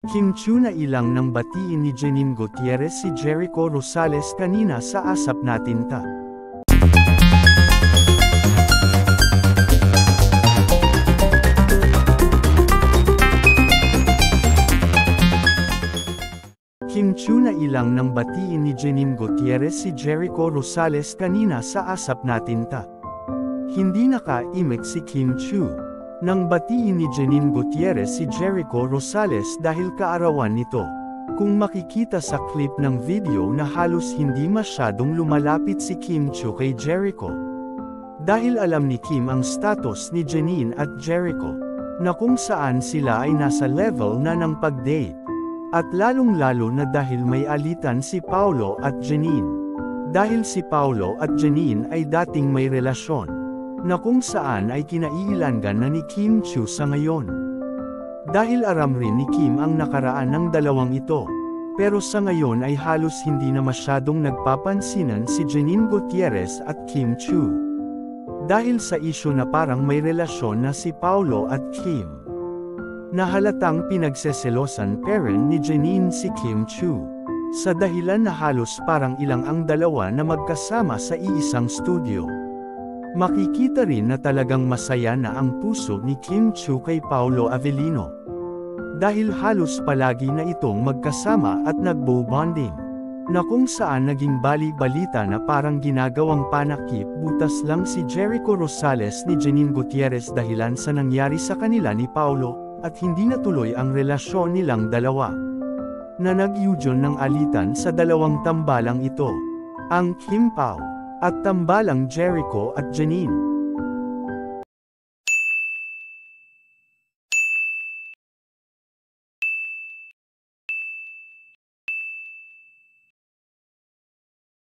Kim Chiu na ilang nang batiin ni Janine Gutierrez si Jericho Rosales kanina sa Asap Natin Ta. Kim Chiu na ilang nang batiin ni Janine Gutierrez si Jericho Rosales kanina sa Asap Natin Ta. Hindi nakaimik si Kim Chiu nang batiin ni Janine Gutierrez si Jericho Rosales dahil kaarawan nito. Kung makikita sa clip ng video na halos hindi masyadong lumalapit si Kim Chiu kay Jericho. Dahil alam ni Kim ang status ni Janine at Jericho, na kung saan sila ay nasa level na ng pag-date. At lalong-lalo na dahil may alitan si Paulo at Janine. Dahil si Paulo at Janine ay dating may relasyon, na kung saan ay kinaiilangan na ni Kim Chiu sa ngayon. Dahil aram rin ni Kim ang nakaraan ng dalawang ito, pero sa ngayon ay halos hindi na masyadong nagpapansinan si Janine Gutierrez at Kim Chiu. Dahil sa isyu na parang may relasyon na si Paulo at Kim. Nahalatang pinagseselosan pa rin ni Janine si Kim Chiu, sa dahilan na halos parang ilang ang dalawa na magkasama sa iisang studio. Makikita rin na talagang masaya na ang puso ni Kim Chiu kay Paulo Avellino. Dahil halos palagi na itong magkasama at nagbo-bonding. Na kung saan naging bali-balita na parang ginagawang panakip butas lang si Jericho Rosales ni Janine Gutierrez dahilan sa nangyari sa kanila ni Paulo, at hindi natuloy ang relasyon nilang dalawa. Na nag-yudyon ng alitan sa dalawang tambalang ito. Ang Kim Pao at tambalang Jericho at Janine.